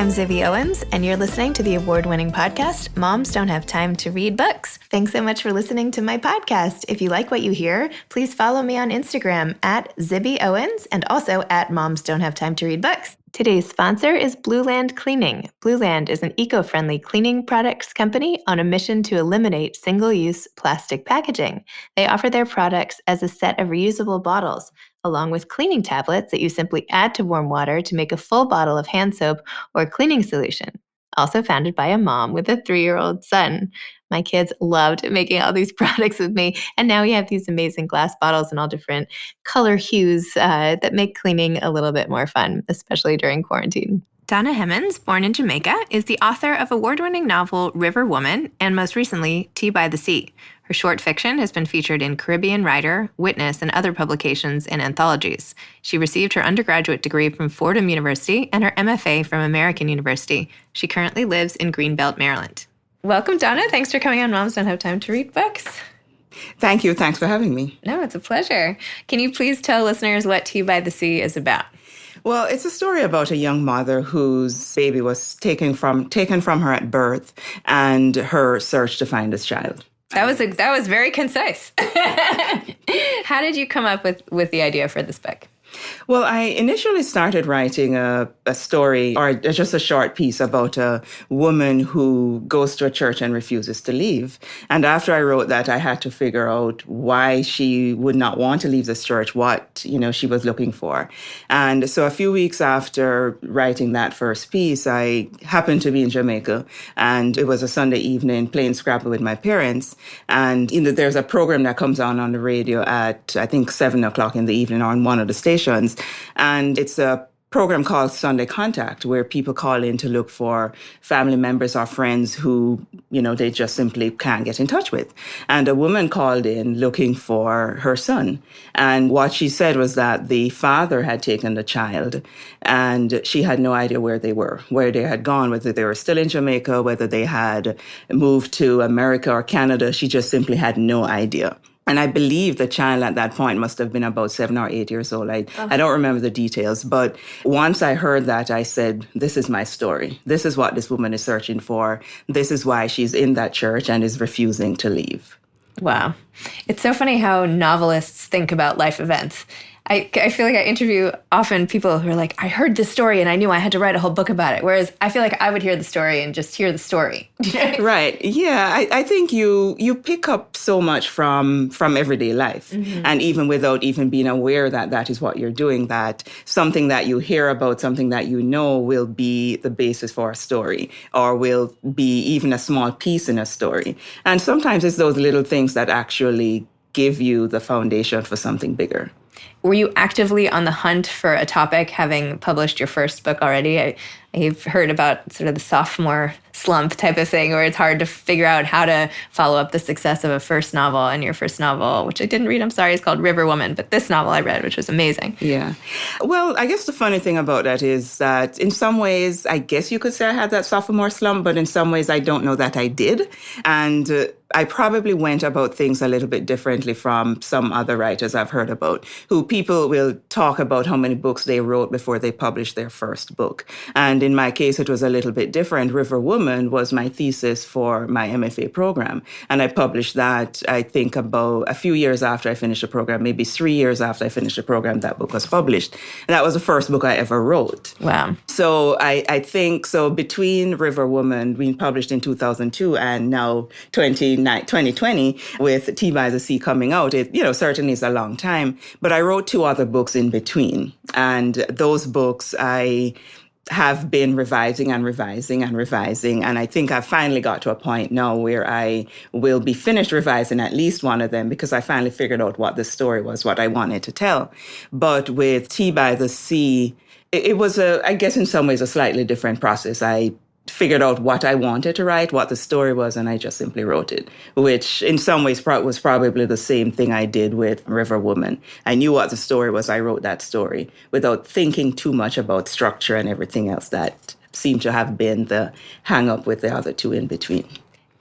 I'm Zibby Owens, and you're listening to the award-winning podcast, Moms Don't Have Time to Read Books. Thanks so much for listening to my podcast. If you like what you hear, please follow me on Instagram at Zibby Owens and also at Moms Don't Have Time to Read Books. Today's sponsor is Blueland Cleaning. Blueland is an eco-friendly cleaning products company on a mission to eliminate single-use plastic packaging. They offer their products as a set of reusable bottles, along with cleaning tablets that you simply add to warm water to make a full bottle of hand soap or cleaning solution. Also founded by a mom with a 3-year-old son. My kids loved making all these products with me, and now we have these amazing glass bottles in all different color hues that make cleaning a little bit more fun, especially during quarantine. Donna Hemans, born in Jamaica, is the author of award-winning novel River Woman and most recently, Tea by the Sea. Her short fiction has been featured in Caribbean Writer, Witness, and other publications and anthologies. She received her undergraduate degree from Fordham University and her MFA from American University. She currently lives in Greenbelt, Maryland. Welcome, Donna. Thanks for coming on Moms Don't Have Time to Read Books. Thank you. Thanks for having me. No, it's a pleasure. Can you please tell listeners what Tea by the Sea is about? Well, it's a story about a young mother whose baby was taken from her at birth and her search to find this child. That was very concise. How did you come up with the idea for this book? Well, I initially started writing a story or just a short piece about a woman who goes to a church and refuses to leave. And after I wrote that, I had to figure out why she would not want to leave this church, what, she was looking for. And so a few weeks after writing that first piece, I happened to be in Jamaica, and it was a Sunday evening playing Scrabble with my parents. And there's a program that comes on the radio at, I think, 7 o'clock in the evening on one of the stations. And it's a program called Sunday Contact, where people call in to look for family members or friends who, they just simply can't get in touch with. And a woman called in looking for her son. And what she said was that the father had taken the child and she had no idea where they were, where they had gone, whether they were still in Jamaica, whether they had moved to America or Canada. She just simply had no idea. And I believe the child at that point must have been about 7 or 8 years old. I don't remember the details. But once I heard that, I said, this is my story. This is what this woman is searching for. This is why she's in that church and is refusing to leave. Wow. It's so funny how novelists think about life events. I feel like I interview often people who are like, I heard this story and I knew I had to write a whole book about it. Whereas I feel like I would hear the story and just hear the story. Right. Yeah. I think you pick up so much from everyday life. Mm-hmm. And even without even being aware that is what you're doing, that something that you hear about, something that you know will be the basis for a story or will be even a small piece in a story. And sometimes it's those little things that actually give you the foundation for something bigger. Were you actively on the hunt for a topic, having published your first book already? I've heard about sort of the sophomore slump type of thing, where it's hard to figure out how to follow up the success of a first novel. And your first novel, which I didn't read, I'm sorry, is called River Woman. But this novel I read, which was amazing. Yeah. Well, I guess the funny thing about that is that in some ways, I guess you could say I had that sophomore slump, but in some ways, I don't know that I did. And I probably went about things a little bit differently from some other writers I've heard about, who people will talk about how many books they wrote before they published their first book. And in my case, it was a little bit different. River Woman was my thesis for my MFA program. And I published that, I think, about a few years after I finished the program, maybe 3 years after I finished the program, that book was published. And that was the first book I ever wrote. Wow. So I think, so between River Woman being published in 2002 and now 2020 with Tea by the Sea coming out, it certainly is a long time. But I wrote 2 other books in between. And those books I have been revising. And I think I've finally got to a point now where I will be finished revising at least one of them, because I finally figured out what the story was, what I wanted to tell. But with Tea by the Sea, it was, I guess in some ways, a slightly different process. I figured out what I wanted to write, what the story was, and I just simply wrote it, which in some ways was probably the same thing I did with River Woman. I knew what the story was. I wrote that story without thinking too much about structure and everything else that seemed to have been the hang-up with the other 2 in between.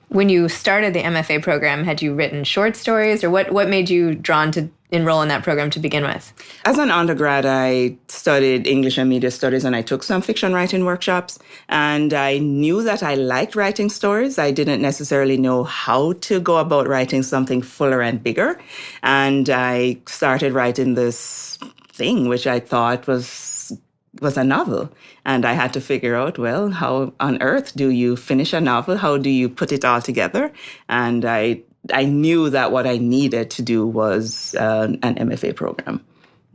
When you started the MFA program, had you written short stories, or what made you drawn to enroll in that program to begin with? As an undergrad, I studied English and media studies, and I took some fiction writing workshops. And I knew that I liked writing stories. I didn't necessarily know how to go about writing something fuller and bigger. And I started writing this thing, which I thought was a novel. And I had to figure out, well, how on earth do you finish a novel? How do you put it all together? And I knew that what I needed to do was an MFA program.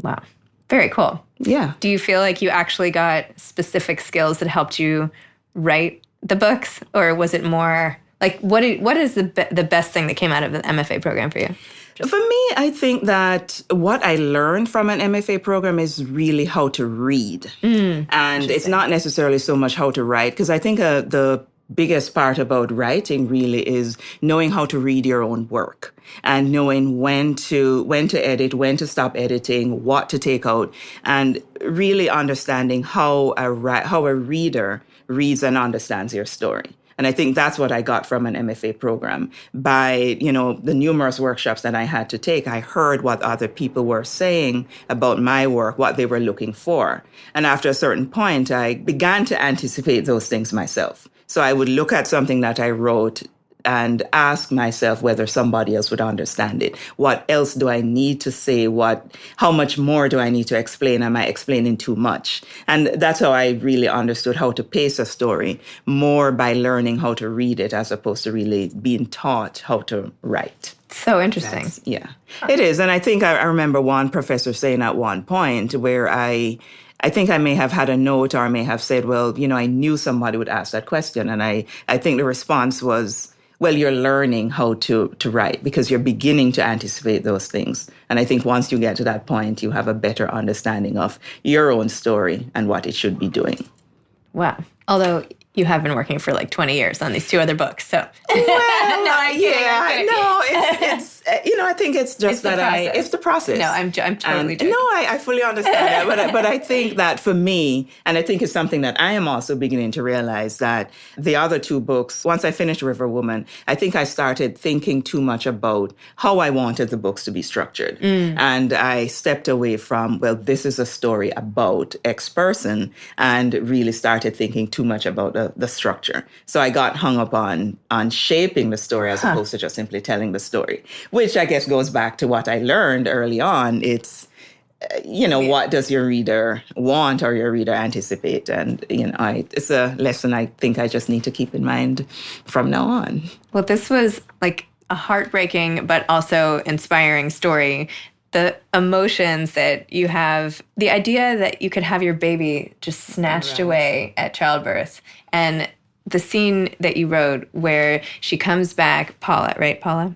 Wow. Very cool. Yeah. Do you feel like you actually got specific skills that helped you write the books? Or was it more like, what is the best thing that came out of the MFA program for you? For me, I think that what I learned from an MFA program is really how to read. And it's not necessarily so much how to write, because I think the biggest part about writing really is knowing how to read your own work and knowing when to edit, when to stop editing, what to take out, and really understanding how a reader reads and understands your story. And I think that's what I got from an MFA program. By, the numerous workshops that I had to take, I heard what other people were saying about my work, what they were looking for. And after a certain point, I began to anticipate those things myself. So I would look at something that I wrote and ask myself whether somebody else would understand it. What else do I need to say? How much more do I need to explain? Am I explaining too much? And that's how I really understood how to pace a story, more by learning how to read it as opposed to really being taught how to write. So interesting. It is. And I think I remember one professor saying at one point where I think I may have had a note or I may have said, well, I knew somebody would ask that question. And I think the response was, well, you're learning how to write because you're beginning to anticipate those things. And I think once you get to that point, you have a better understanding of your own story and what it should be doing. Wow. Although you have been working for like 20 years on these 2 other books, so. Well, it's I think it's just it's the process. No, I'm totally joking. No, I fully understand that, but I think that for me, and I think it's something that I am also beginning to realize that the other 2 books, once I finished River Woman, I think I started thinking too much about how I wanted the books to be structured. And I stepped away from, well, this is a story about X person, and really started thinking too much about the structure. So I got hung up on shaping the story as opposed to just simply telling the story, which I guess goes back to what I learned early on. It's, what does your reader want or your reader anticipate? And, it's a lesson I think I just need to keep in mind from now on. Well, this was like a heartbreaking but also inspiring story. The emotions that you have, the idea that you could have your baby just snatched away at childbirth, and the scene that you wrote where she comes back, Paula, right? Paula?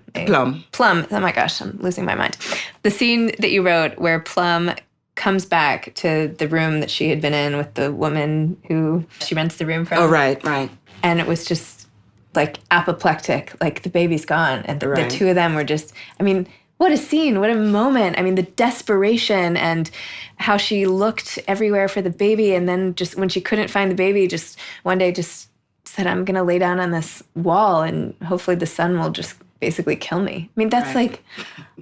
Plum. Oh my gosh, I'm losing my mind. The scene that you wrote where Plum comes back to the room that she had been in with the woman who she rents the room from. Oh, right. And it was just like apoplectic, like the baby's gone. And the 2 of them were just, what a scene, what a moment. The desperation and how she looked everywhere for the baby. And then just when she couldn't find the baby, just one day just said, I'm going to lay down on this wall and hopefully the sun will just basically kill me. That's like,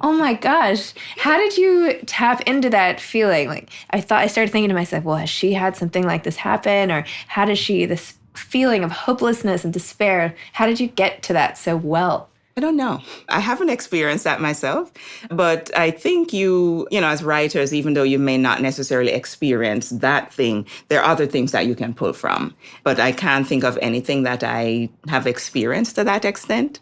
oh my gosh. How did you tap into that feeling? Like, I started thinking to myself, well, has she had something like this happen? Or how does this feeling of hopelessness and despair, how did you get to that so well? I don't know. I haven't experienced that myself, but I think as writers, even though you may not necessarily experience that thing, there are other things that you can pull from. But I can't think of anything that I have experienced to that extent.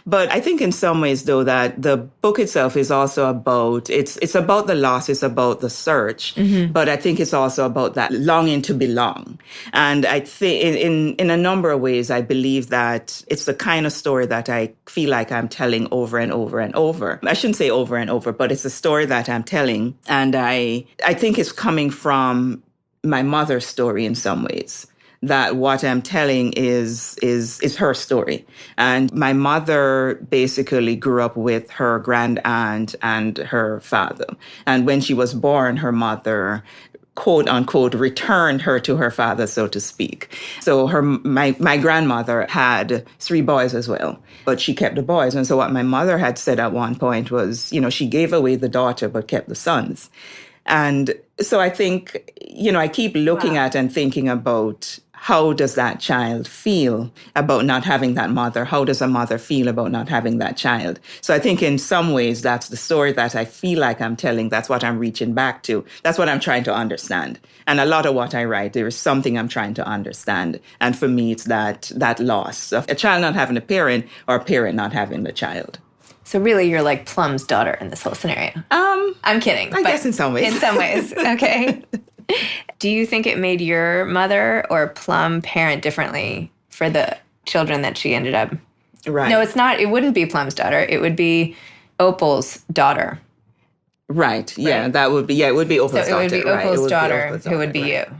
But I think in some ways, though, that the book itself is also about, it's about the loss, it's about the search, but I think it's also about that longing to belong. And I think in a number of ways, I believe that it's the kind of story that I feel like I'm telling over and over and over. I shouldn't say over and over, but it's a story that I'm telling. And I think it's coming from my mother's story in some ways. That what I'm telling is her story. And my mother basically grew up with her grand aunt and her father. And when she was born, her mother quote unquote, returned her to her father, so to speak. So my grandmother had 3 boys as well, but she kept the boys. And so what my mother had said at one point was, she gave away the daughter, but kept the sons. And so I think, I keep looking at and thinking about, how does that child feel about not having that mother? How does a mother feel about not having that child? So I think in some ways, that's the story that I feel like I'm telling. That's what I'm reaching back to. That's what I'm trying to understand. And a lot of what I write, there is something I'm trying to understand. And for me, it's that loss of a child not having a parent or a parent not having the child. So really, you're like Plum's daughter in this whole scenario. I'm kidding. I guess in some ways. In some ways. Okay. Do you think it made your mother or Plum parent differently for the children that she ended up? Right. No, it's not. It wouldn't be Plum's daughter. It would be Opal's daughter. Right. Yeah, right. That would be. Yeah, it would be Opal's daughter. So it would be Opal's daughter, who would be right. you.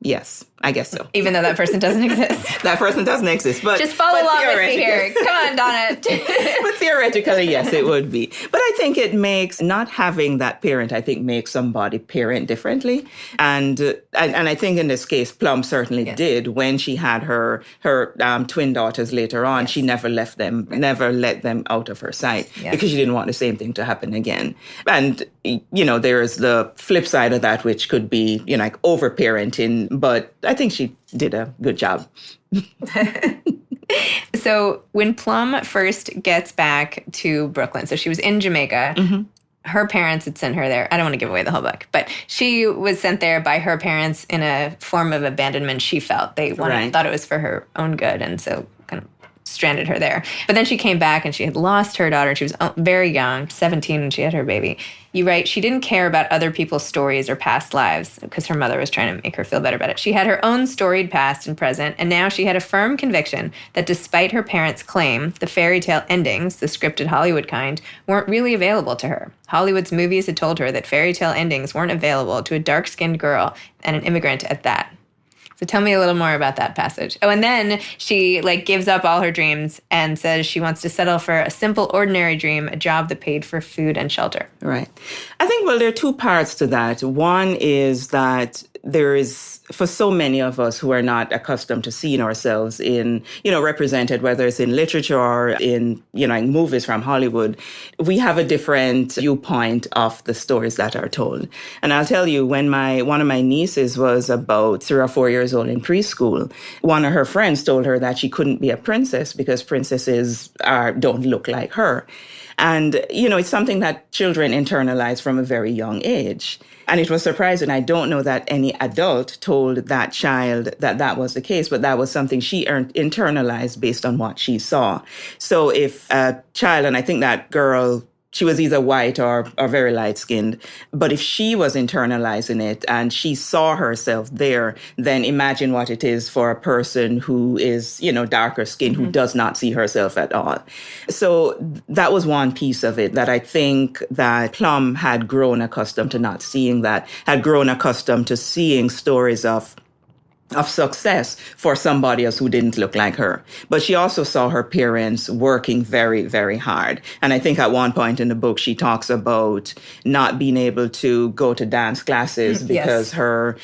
Yes. I guess so. Even though that person doesn't exist. That person doesn't exist. But just follow along with me here. Come on, Donna. But theoretically, yes, it would be. But I think it makes not having that parent, I think, makes somebody parent differently. And I think in this case, Plum certainly did. When she had her twin daughters later on, she never left them, never let them out of her sight because she didn't want the same thing to happen again. And, there's the flip side of that, which could be, like over-parenting, but I think she did a good job. So when Plum first gets back to Brooklyn, so she was in Jamaica, her parents had sent her there. I don't want to give away the whole book, but she was sent there by her parents in a form of abandonment she felt. They thought it was for her own good, and so kind of stranded her there. But then she came back and she had lost her daughter. She was very young, 17 when she had her baby. You write, she didn't care about other people's stories or past lives because her mother was trying to make her feel better about it. She had her own storied past and present, and now she had a firm conviction that despite her parents' claim, the fairy tale endings, the scripted Hollywood kind, weren't really available to her. Hollywood's movies had told her that fairy tale endings weren't available to a dark-skinned girl and an immigrant at that. So tell me a little more about that passage. Oh, and then she gives up all her dreams and says she wants to settle for a simple, ordinary dream, a job that paid for food and shelter. Right. I think, there are 2 parts to that. One is that there is, for so many of us who are not accustomed to seeing ourselves in, represented, whether it's in literature or in, in movies from Hollywood, we have a different viewpoint of the stories that are told. And I'll tell you, when one of my nieces was about 3 or 4 years old in preschool, one of her friends told her that she couldn't be a princess because princesses don't look like her. And, it's something that children internalize from a very young age. And it was surprising. I don't know that any adult told that child that was the case, but that was something she internalized based on what she saw. So if a child, and I think that girl, she was either white or very light-skinned. But if she was internalizing it and she saw herself there, then imagine what it is for a person who is, darker skinned, who does not see herself at all. So that was one piece of it, that I think that Plum had grown accustomed to not seeing that, had grown accustomed to seeing stories of success for somebody else who didn't look like her. But she also saw her parents working very, very hard. And I think at one point in the book, she talks about not being able to go to dance classes because her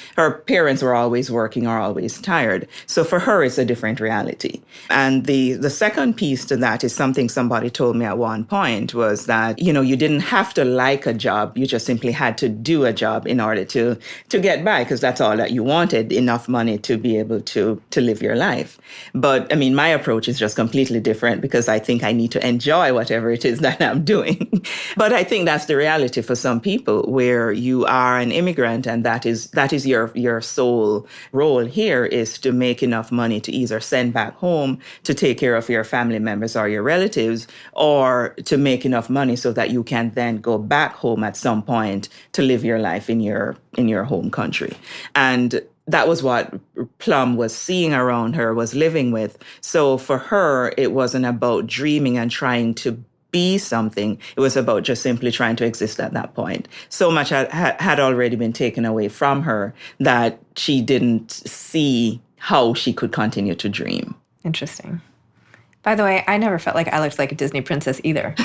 parents were always working or always tired. So for her, it's a different reality. And the second piece to that is something somebody told me at one point, was that, you didn't have to like a job. You just simply had to do a job in order to get by, because that's all that you wanted, enough money to be able to live your life. But my approach is just completely different, because I think I need to enjoy whatever it is that I'm doing. But I think that's the reality for some people, where you are an immigrant and that is your sole role here, is to make enough money to either send back home to take care of your family members or your relatives, or to make enough money so that you can then go back home at some point to live your life in your home country. And that was what Plum was seeing around her, was living with. So for her, it wasn't about dreaming and trying to be something. It was about just simply trying to exist at that point. So much had already been taken away from her that she didn't see how she could continue to dream. Interesting. By the way, I never felt like I looked like a Disney princess either.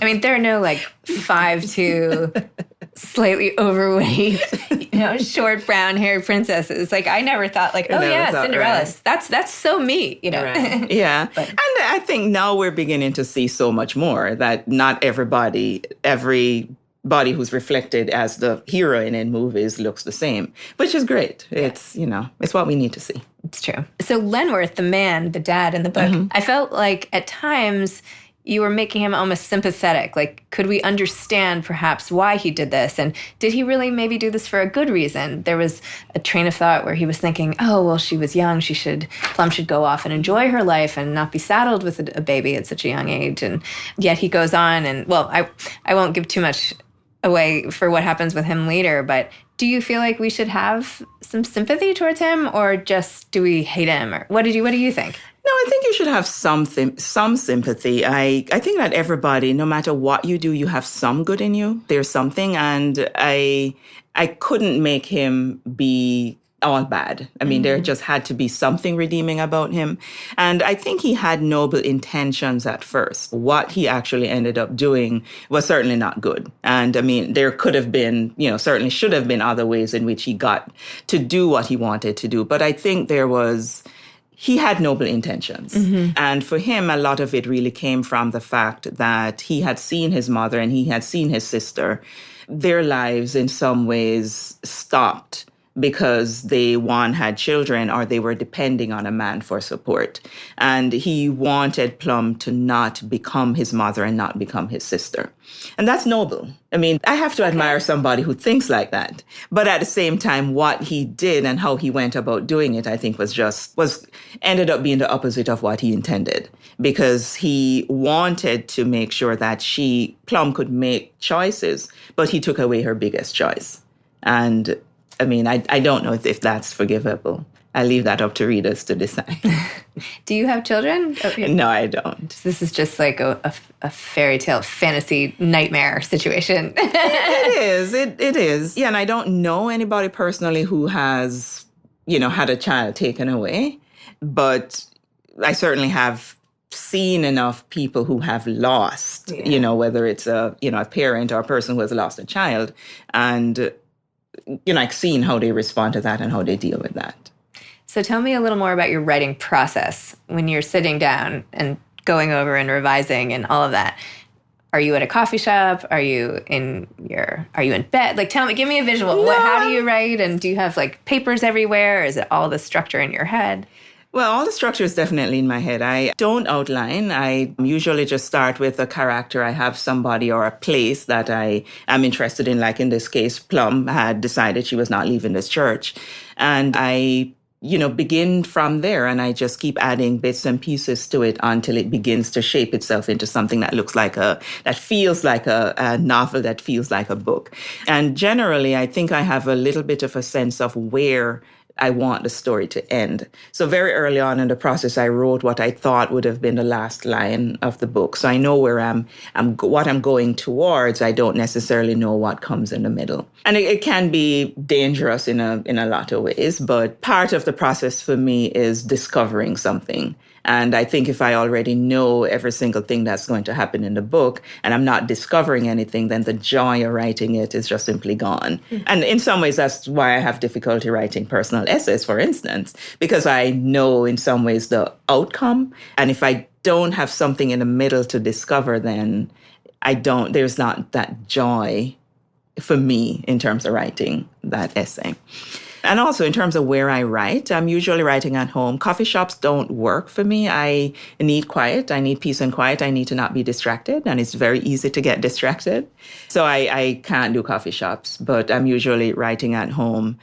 There are no 5'2", slightly overweight short brown-haired princesses. Like, I never thought, like, Cinderella. Right. That's so me, Right. Yeah. And I think now we're beginning to see so much more that not everybody who's reflected as the heroine in movies looks the same, which is great. It's, it's what we need to see. It's true. So Lenworth, the man, the dad in the book, I felt like at times you were making him almost sympathetic. Like, could we understand perhaps why he did this? And did he really maybe do this for a good reason? There was a train of thought where he was thinking, oh, well, she was young. Plum should go off and enjoy her life and not be saddled with a baby at such a young age. And yet he goes on and, well, I won't give too much away for what happens with him later, but do you feel like we should have some sympathy towards him, or just do we hate him? Or what do you think? No, I think you should have some sympathy. I think that everybody, no matter what you do, you have some good in you. There's something, and I couldn't make him be all bad. I mean, there just had to be something redeeming about him. And I think he had noble intentions at first. What he actually ended up doing was certainly not good. And I mean, there could have been, certainly should have been other ways in which he got to do what he wanted to do. But I think he had noble intentions. And for him, a lot of it really came from the fact that he had seen his mother and he had seen his sister. Their lives in some ways stopped because they, one, had children or they were depending on a man for support. And he wanted Plum to not become his mother and not become his sister. And that's noble. I mean, I have to admire somebody who thinks like that. But at the same time, what he did and how he went about doing it, I think ended up being the opposite of what he intended. Because he wanted to make sure that Plum could make choices, but he took away her biggest choice. And I mean, I don't know if that's forgivable. I leave that up to readers to decide. Do you have children? No, I don't. This is just like a fairy tale, fantasy nightmare situation. It is. It is. Yeah, and I don't know anybody personally who has, had a child taken away. But I certainly have seen enough people who have lost, whether it's a parent or a person who has lost a child. And I've seen how they respond to that and how they deal with that. So tell me a little more about your writing process when you're sitting down and going over and revising and all of that. Are you at a coffee shop? Are you in bed? Like, give me a visual. No. How do you write? And do you have like papers everywhere? Or is it all the structure in your head? Well, all the structure is definitely in my head. I don't outline. I usually just start with a character. I have somebody or a place that I am interested in. Like in this case, Plum had decided she was not leaving this church. And I, begin from there, and I just keep adding bits and pieces to it until it begins to shape itself into something that feels like a novel, that feels like a book. And generally, I think I have a little bit of a sense of where I want the story to end. So very early on in the process, I wrote what I thought would have been the last line of the book. So I know where what I'm going towards. I don't necessarily know what comes in the middle. And it can be dangerous in a lot of ways, but part of the process for me is discovering something. And I think if I already know every single thing that's going to happen in the book and I'm not discovering anything, then the joy of writing it is just simply gone. Mm-hmm. And in some ways, that's why I have difficulty writing personal essays, for instance, because I know in some ways the outcome. And if I don't have something in the middle to discover, then there's not that joy for me in terms of writing that essay. And also in terms of where I write, I'm usually writing at home. Coffee shops don't work for me. I need quiet. I need peace and quiet. I need to not be distracted. And it's very easy to get distracted. So I can't do coffee shops, but I'm usually writing at home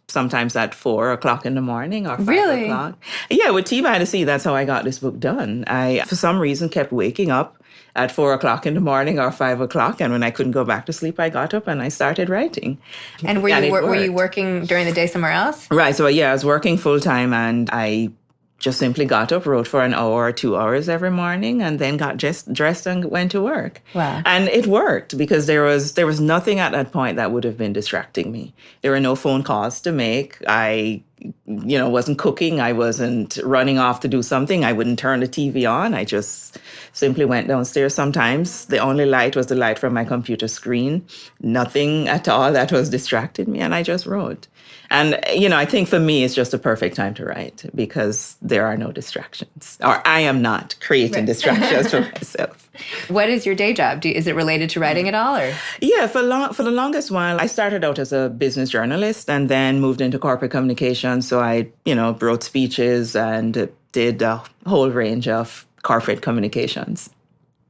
sometimes at 4 o'clock in the morning or 5 really? o'clock. Yeah, with Tea by the Sea, that's how I got this book done. I, for some reason, kept waking up at 4 o'clock in the morning or 5 o'clock. And when I couldn't go back to sleep, I got up and I started writing. And were you working during the day somewhere else? Right. So, I was working full time and I just simply got up, wrote for an hour or 2 hours every morning, and then got dressed and went to work. Wow. And it worked because there was nothing at that point that would have been distracting me. There were no phone calls to make. I wasn't cooking. I wasn't running off to do something. I wouldn't turn the TV on. I just simply went downstairs. Sometimes the only light was the light from my computer screen. Nothing at all that was distracted me. And I just wrote. And, I think for me, it's just a perfect time to write because there are no distractions. Or I am not creating distractions for myself. What is your day job? Is it related to writing at all? Or? Yeah, for the longest while, I started out as a business journalist and then moved into corporate communications. So I, wrote speeches and did a whole range of corporate communications.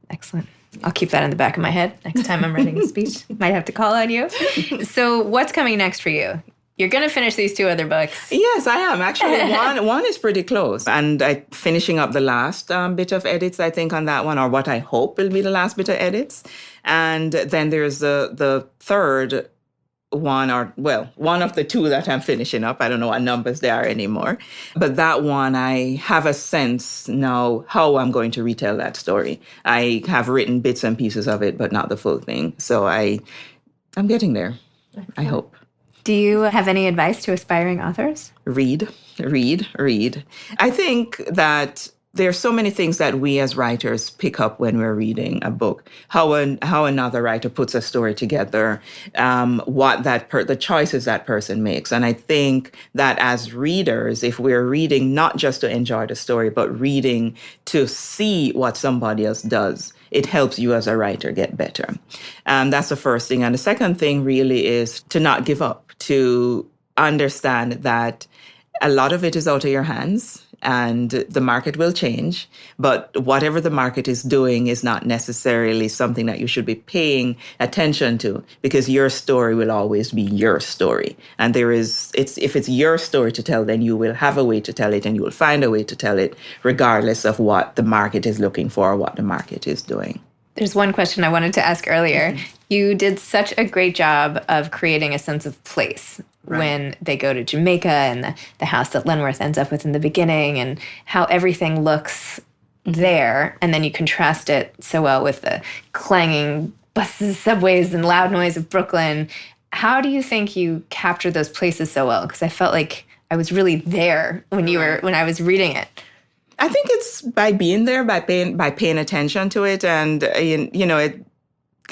Excellent. I'll keep that in the back of my head next time I'm writing a speech. Might have to call on you. So what's coming next for you? You're going to finish these 2 other books. Yes, I am. Actually, one is pretty close. And I'm finishing up the last bit of edits, I think, on that one, or what I hope will be the last bit of edits. And then there's the third one, one of the 2 that I'm finishing up. I don't know what numbers they are anymore. But that one, I have a sense now how I'm going to retell that story. I have written bits and pieces of it, but not the full thing. So I'm getting there, I hope. Do you have any advice to aspiring authors? Read. I think that there are so many things that we as writers pick up when we're reading a book. How another writer puts a story together, the choices that person makes. And I think that as readers, if we're reading not just to enjoy the story, but reading to see what somebody else does, it helps you as a writer get better. That's the first thing. And the second thing really is to not give up, to understand that a lot of it is out of your hands and the market will change. But whatever the market is doing is not necessarily something that you should be paying attention to because your story will always be your story. And if it's your story to tell, then you will have a way to tell it and you will find a way to tell it regardless of what the market is looking for or what the market is doing. There's one question I wanted to ask earlier. You did such a great job of creating a sense of place when they go to Jamaica and the house that Lenworth ends up with in the beginning and how everything looks there. And then you contrast it so well with the clanging buses, subways, and loud noise of Brooklyn. How do you think you captured those places so well? Because I felt like I was really there when I was reading it. I think it's by being there, by paying attention to it. And,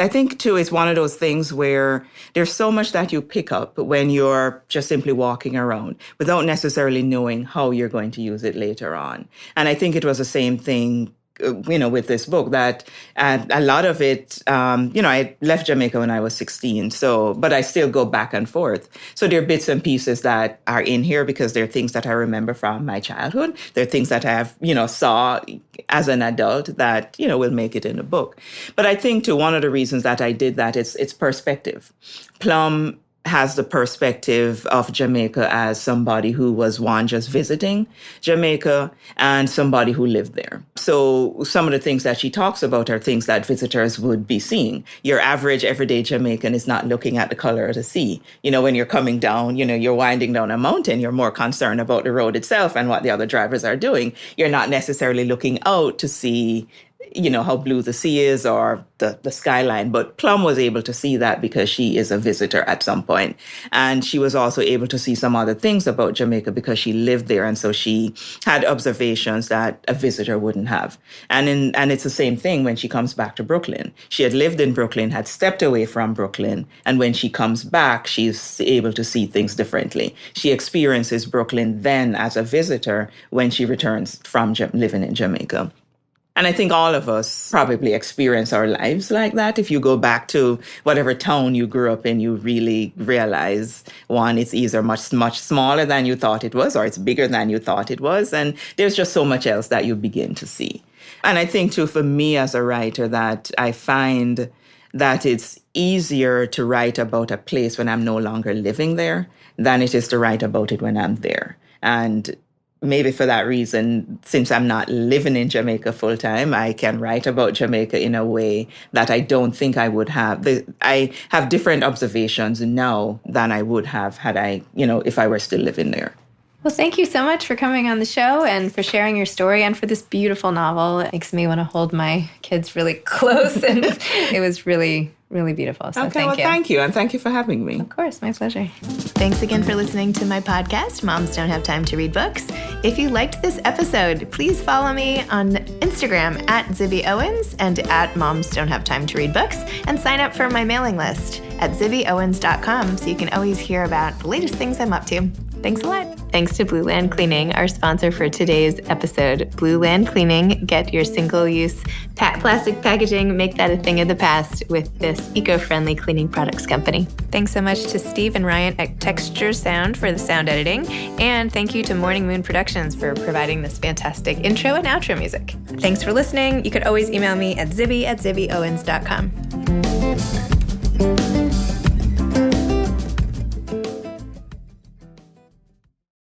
I think, too, it's one of those things where there's so much that you pick up when you're just simply walking around without necessarily knowing how you're going to use it later on. And I think it was the same thing, with this book that a lot of it, I left Jamaica when I was 16. But I still go back and forth. So there are bits and pieces that are in here because they're things that I remember from my childhood. They're things that I have, saw as an adult that, will make it in the book. But I think too, one of the reasons that I did that is it's perspective. Plum has the perspective of Jamaica as somebody who was just visiting Jamaica and somebody who lived there. So some of the things that she talks about are things that visitors would be seeing. Your average everyday Jamaican is not looking at the color of the sea. When you're coming down, you're winding down a mountain, you're more concerned about the road itself and what the other drivers are doing. You're not necessarily looking out to see how blue the sea is or the skyline. But Plum was able to see that because she is a visitor at some point. And she was also able to see some other things about Jamaica because she lived there. And so she had observations that a visitor wouldn't have. And it's the same thing when she comes back to Brooklyn. She had lived in Brooklyn, had stepped away from Brooklyn. And when she comes back, she's able to see things differently. She experiences Brooklyn then as a visitor when she returns from living in Jamaica. And I think all of us probably experience our lives like that. If you go back to whatever town you grew up in, you really realize, one, it's either much, much smaller than you thought it was, or it's bigger than you thought it was. And there's just so much else that you begin to see. And I think, too, for me as a writer, that I find that it's easier to write about a place when I'm no longer living there than it is to write about it when I'm there. And maybe for that reason, since I'm not living in Jamaica full time, I can write about Jamaica in a way that I don't think I would have. I have different observations now than I would have had I, if I were still living there. Well, thank you so much for coming on the show and for sharing your story and for this beautiful novel. It makes me want to hold my kids really close. And it was really really beautiful. So Okay, thank you. And thank you for having me. Of course, my pleasure. Thanks again for listening to my podcast, Moms Don't Have Time to Read Books. If you liked this episode, please follow me on Instagram at Zibby Owens and at Moms Don't Have Time to Read Books, and sign up for my mailing list at zibbyowens.com so you can always hear about the latest things I'm up to. Thanks a lot. Thanks to Blue Land Cleaning, our sponsor for today's episode. Blue Land Cleaning, get your single-use plastic packaging, make that a thing of the past with this eco-friendly cleaning products company. Thanks so much to Steve and Ryan at Texture Sound for the sound editing, and thank you to Morning Moon Productions for providing this fantastic intro and outro music. Thanks for listening. You could always email me at zibby@zibbyowens.com.